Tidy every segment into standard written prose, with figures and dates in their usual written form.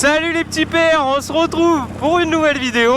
Salut les petits pères, on se retrouve pour une nouvelle vidéo.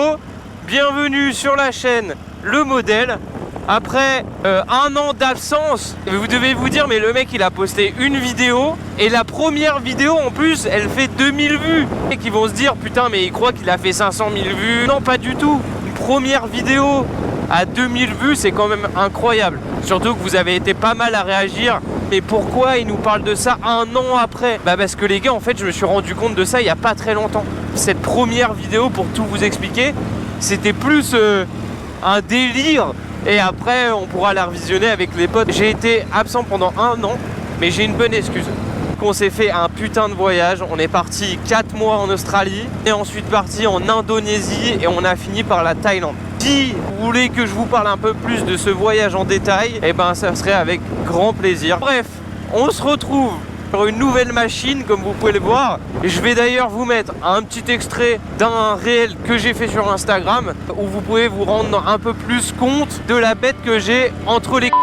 Bienvenue sur la chaîne Le Modèle. Après un an d'absence, vous devez vous dire mais le mec il a posté une vidéo et la première vidéo en plus elle fait 2000 vues. Et qui vont se dire putain mais il croit qu'il a fait 500 000 vues. Non pas du tout, une première vidéo à 2000 vues c'est quand même incroyable. Surtout que vous avez été pas mal à réagir. Mais pourquoi il nous parle de ça un an après? Bah parce que les gars en fait je me suis rendu compte de ça il y a pas très longtemps. Cette première vidéo pour tout vous expliquer c'était plus un délire. Et après on pourra la revisionner avec les potes. J'ai été absent pendant un an, mais j'ai une bonne excuse. On s'est fait un putain de voyage. On est parti 4 mois en Australie et ensuite parti en Indonésie et on a fini par la Thaïlande. Si vous voulez que je vous parle un peu plus de ce voyage en détail, et ben ça serait avec grand plaisir. Bref, on se retrouve sur une nouvelle machine comme vous pouvez le voir. Je vais d'ailleurs vous mettre un petit extrait d'un réel que j'ai fait sur Instagram où vous pouvez vous rendre un peu plus compte de la bête que j'ai entre les couilles.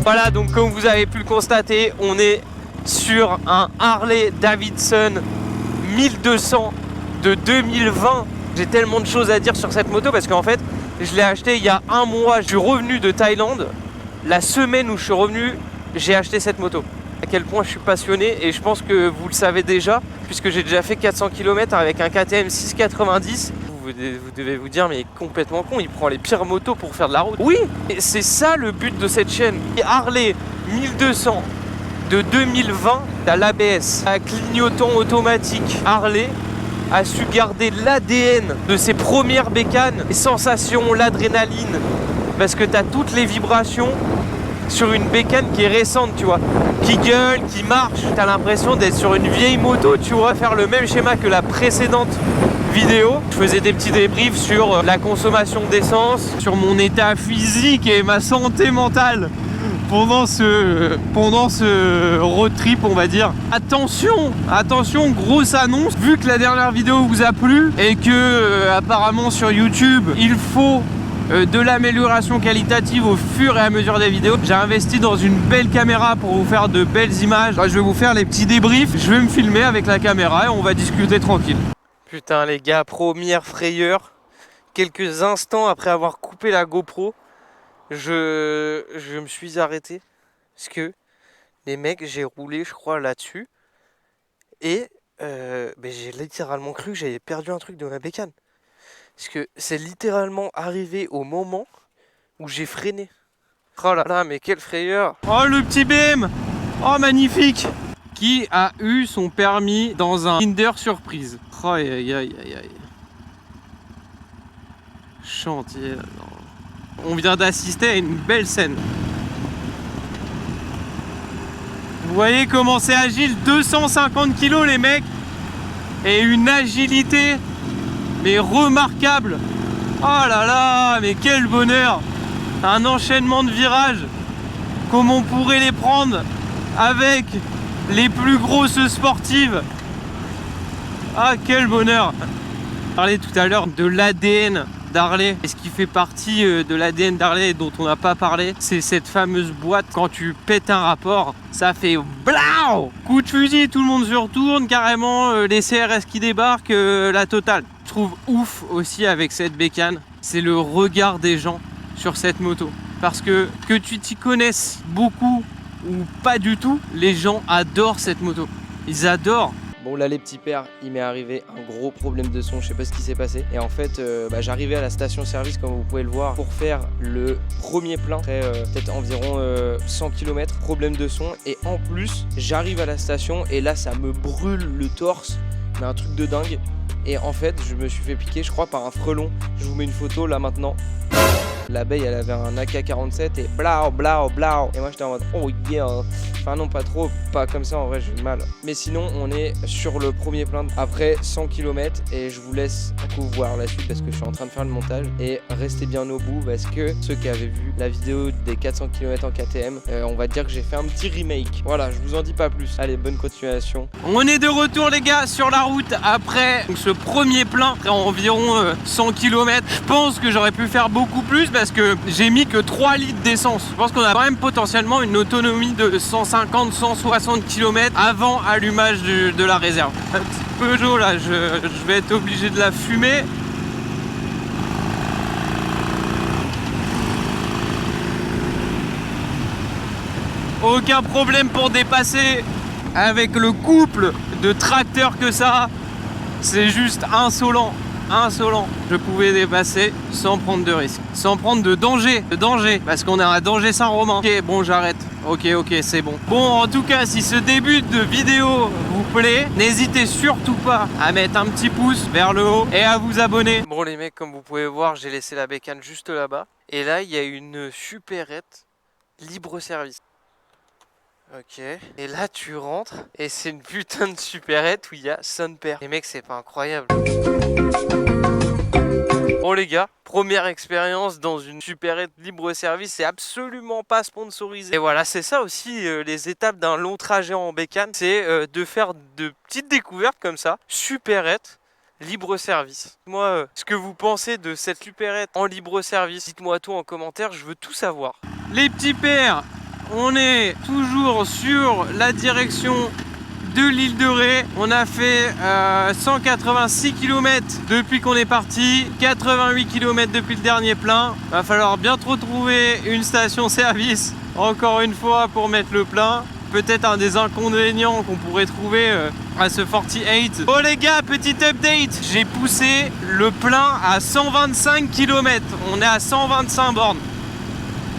Voilà, donc comme vous avez pu le constater, on est sur un Harley Davidson 1200 de 2020. J'ai tellement de choses à dire sur cette moto parce qu'en fait, je l'ai acheté il y a un mois. Je suis revenu de Thaïlande. La semaine où je suis revenu, j'ai acheté cette moto. À quel point je suis passionné et je pense que vous le savez déjà puisque j'ai déjà fait 400 km avec un KTM 690. Vous devez vous dire mais il est complètement con, il prend les pires motos pour faire de la route. Oui, c'est ça le but de cette chaîne. Harley 1200 de 2020 à l'ABS, à clignotant automatique. Harley a su garder l'ADN de ses premières bécanes, les sensations, l'adrénaline, parce que tu as toutes les vibrations sur une bécane qui est récente, tu vois, qui gueule, qui marche. Tu as l'impression d'être sur une vieille moto, tu vois, faire le même schéma que la précédente vidéo. Je faisais des petits débriefs sur la consommation d'essence, sur mon état physique et ma santé mentale pendant ce road trip, on va dire. Attention, grosse annonce, vu que la dernière vidéo vous a plu et que apparemment sur YouTube il faut de l'amélioration qualitative au fur et à mesure des vidéos. J'ai investi dans une belle caméra pour vous faire de belles images. Je vais vous faire les petits débriefs, je vais me filmer avec la caméra et on va discuter tranquille. Putain les gars, première frayeur. Quelques instants après avoir coupé la GoPro, je me suis arrêté. Parce que les mecs, j'ai roulé je crois là-dessus. Et j'ai littéralement cru que j'avais perdu un truc de ma bécane. Parce que c'est littéralement arrivé au moment où j'ai freiné. Oh là là, mais quelle frayeur. Oh le petit BM. Oh magnifique. Qui a eu son permis dans un Kinder Surprise. Oh aïe aïe aïe aïe. Chantier. Non. On vient d'assister à une belle scène. Vous voyez comment c'est agile, 250 kg les mecs. Et une agilité mais remarquable. Oh là là, mais quel bonheur. Un enchaînement de virages comme on pourrait les prendre avec les plus grosses sportives. Ah quel bonheur. On parlait tout à l'heure de l'ADN d'Harley. Et ce qui fait partie de l'ADN d'Harley dont on n'a pas parlé, c'est cette fameuse boîte. Quand tu pètes un rapport, ça fait blau. Coup de fusil, tout le monde se retourne carrément, les CRS qui débarquent, la totale. Je trouve ouf aussi avec cette bécane, c'est le regard des gens sur cette moto. Parce que tu t'y connaisses beaucoup ou pas du tout, les gens adorent cette moto. Ils adorent. Bon là les petits pères, il m'est arrivé un gros problème de son, je sais pas ce qui s'est passé. Et en fait j'arrivais à la station service comme vous pouvez le voir pour faire le premier plein, après peut-être environ 100 km, problème de son. Et en plus j'arrive à la station et là ça me brûle le torse, mais un truc de dingue. Et en fait je me suis fait piquer je crois par un frelon, je vous mets une photo là maintenant. L'abeille, elle avait un AK-47 et blau, blau, blau. Et moi, j'étais en mode, oh yeah. Enfin, non, pas trop, pas comme ça, en vrai, j'ai mal. Mais sinon, on est sur le premier plein après 100 km et je vous laisse du coup voir la suite parce que je suis en train de faire le montage. Et restez bien au bout parce que ceux qui avaient vu la vidéo des 400 km en KTM, on va dire que j'ai fait un petit remake. Voilà, je vous en dis pas plus. Allez, bonne continuation. On est de retour les gars sur la route après ce premier plein, après environ 100 km. Je pense que j'aurais pu faire beaucoup plus parce que j'ai mis que 3 litres d'essence. Je pense qu'on a quand même potentiellement une autonomie de 150-160 km avant allumage de la réserve. Un petit Peugeot là, je vais être obligé de la fumer. Aucun problème pour dépasser avec le couple de tracteurs que ça. C'est juste insolent. Insolent. Je pouvais dépasser sans prendre de risque, sans prendre de danger, parce qu'on est à danger Saint-Romain. Ok, bon, j'arrête. Ok, c'est bon. Bon, en tout cas, si ce début de vidéo vous plaît, n'hésitez surtout pas à mettre un petit pouce vers le haut et à vous abonner. Bon, les mecs, comme vous pouvez voir, j'ai laissé la bécane juste là-bas. Et là, il y a une supérette libre service. Ok, et là tu rentres et c'est une putain de supérette où il y a son père. Les mecs, c'est pas incroyable. Bon les gars, première expérience dans une supérette libre service, c'est absolument pas sponsorisé. Et voilà, c'est ça aussi les étapes d'un long trajet en bécane, c'est de faire de petites découvertes comme ça, supérette libre service. Moi, ce que vous pensez de cette supérette en libre service, dites-moi tout en commentaire, je veux tout savoir. Les petits pères, on est toujours sur la direction de l'île de Ré. On a fait 186 km depuis qu'on est parti, 88 km depuis le dernier plein. Va falloir bientôt trouver une station service, encore une fois, pour mettre le plein. Peut-être un des inconvénients qu'on pourrait trouver à ce 48. Oh les gars, petit update, j'ai poussé le plein à 125 km. On est à 125 bornes.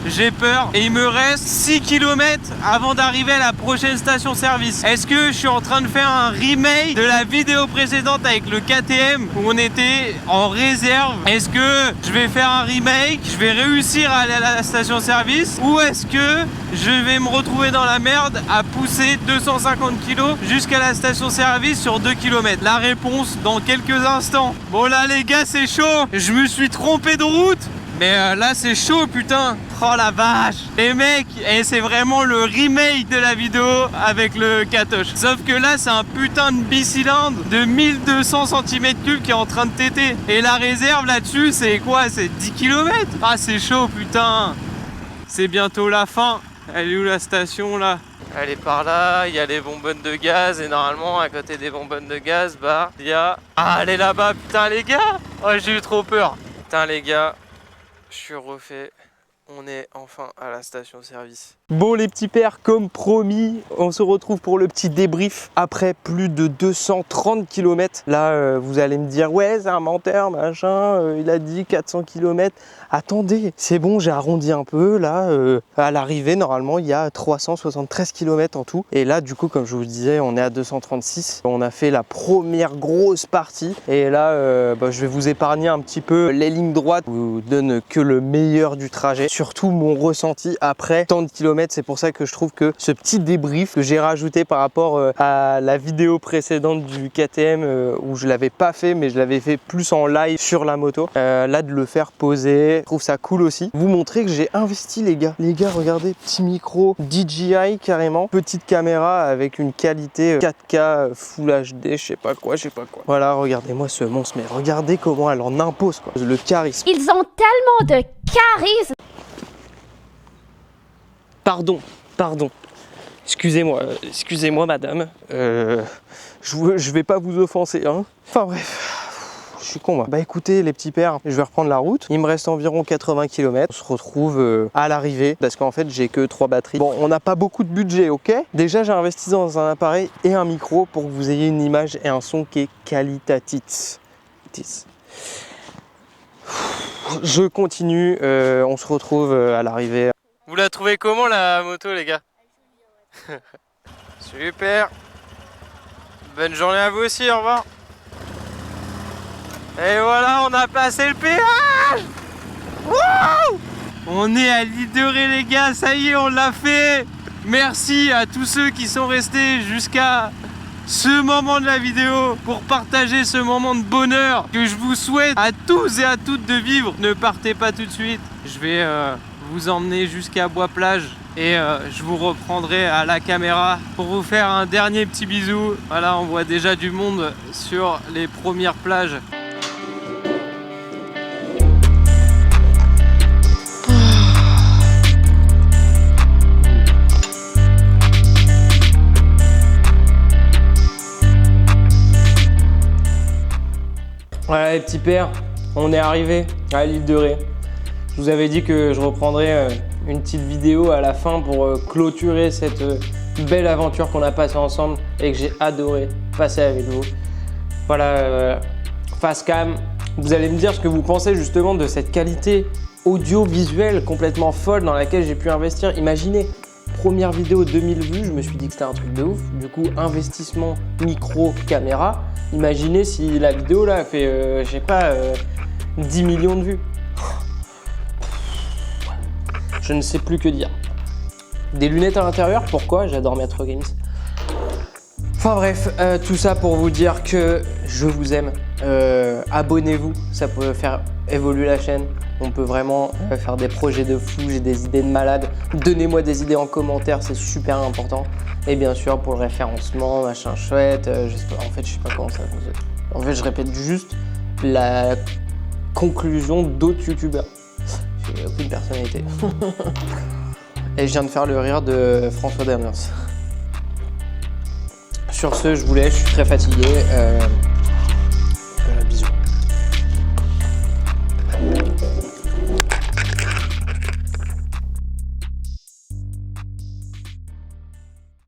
J'ai peur et il me reste 6 km avant d'arriver à la prochaine station service. Est-ce que je suis en train de faire un remake de la vidéo précédente avec le KTM où on était en réserve? Est-ce que je vais faire un remake, je vais réussir à aller à la station service, ou est-ce que je vais me retrouver dans la merde à pousser 250 kg jusqu'à la station service sur 2 km? La réponse dans quelques instants. Bon là les gars, c'est chaud, je me suis trompé de route. Mais là c'est chaud putain. Oh la vache. Les mecs, et c'est vraiment le remake de la vidéo avec le Katoche. Sauf que là c'est un putain de bicylindre de 1200 cm3 qui est en train de téter. Et la réserve là-dessus c'est quoi? C'est 10 km. Ah c'est chaud putain. C'est bientôt la fin. Elle est où la station là? Elle est par là, il y a les bonbonnes de gaz. Et normalement à côté des bonbonnes de gaz, bah il y a... Ah elle est là-bas putain les gars. Oh j'ai eu trop peur. Putain les gars, je suis refait, on est enfin à la station service. Bon les petits pères, comme promis, on se retrouve pour le petit débrief après plus de 230 km. Là, vous allez me dire, ouais, c'est un menteur, machin, il a dit 400 km. Attendez, c'est bon, j'ai arrondi un peu. Là, à l'arrivée, normalement, il y a 373 km en tout. Et là, du coup, comme je vous disais, on est à 236. On a fait la première grosse partie. Et là, je vais vous épargner un petit peu les lignes droites. Je vous donne que le meilleur du trajet. Surtout mon ressenti après tant de kilomètres. C'est pour ça que je trouve que ce petit débrief que j'ai rajouté par rapport à la vidéo précédente du KTM où je l'avais pas fait, mais je l'avais fait plus en live sur la moto. Là, de le faire poser, je trouve ça cool aussi. Vous montrer que j'ai investi les gars. Les gars, regardez, petit micro DJI carrément, petite caméra avec une qualité 4K Full HD, je sais pas quoi. Voilà, regardez-moi ce monstre, mais regardez comment elle en impose quoi. Le charisme. Ils ont tellement de charisme. Pardon. Excusez-moi madame. Je vais pas vous offenser, hein. Enfin bref, je suis con moi. Bah écoutez les petits pères, je vais reprendre la route. Il me reste environ 80 km. On se retrouve à l'arrivée parce qu'en fait j'ai que 3 batteries. Bon, on n'a pas beaucoup de budget, ok? Déjà j'ai investi dans un appareil et un micro pour que vous ayez une image et un son qui est qualitatif. Je continue, on se retrouve à l'arrivée. Vous la trouvez comment la moto les gars? Super. Bonne journée à vous aussi, au revoir. Et voilà, on a passé le péage. Wouh! On est à l'île de Ré les gars, ça y est, on l'a fait. Merci à tous ceux qui sont restés jusqu'à ce moment de la vidéo pour partager ce moment de bonheur que je vous souhaite à tous et à toutes de vivre. Ne partez pas tout de suite, je vais vous emmener jusqu'à Bois-Plage et je vous reprendrai à la caméra pour vous faire un dernier petit bisou. Voilà, on voit déjà du monde sur les premières plages. Voilà les petits pères, on est arrivé à l'île de Ré. Je vous avais dit que je reprendrais une petite vidéo à la fin pour clôturer cette belle aventure qu'on a passée ensemble et que j'ai adoré passer avec vous. Voilà, face cam, vous allez me dire ce que vous pensez justement de cette qualité audiovisuelle complètement folle dans laquelle j'ai pu investir. Imaginez, première vidéo 2000 vues, je me suis dit que c'était un truc de ouf. Du coup, investissement micro, caméra. Imaginez si la vidéo là fait, je sais pas, 10 millions de vues. Je ne sais plus que dire. Des lunettes à l'intérieur, pourquoi? J'adore Metro Games. Enfin bref, tout ça pour vous dire que je vous aime. Abonnez-vous, ça peut faire évoluer la chaîne. On peut vraiment faire des projets de fou, j'ai des idées de malade. Donnez-moi des idées en commentaire, c'est super important. Et bien sûr pour le référencement, machin chouette, en fait je sais pas comment ça fonctionne. En fait je répète juste la conclusion d'autres youtubeurs. J'ai aucune personnalité. Et je viens de faire le rire de François Damiens. Sur ce, je vous laisse, je suis très fatigué.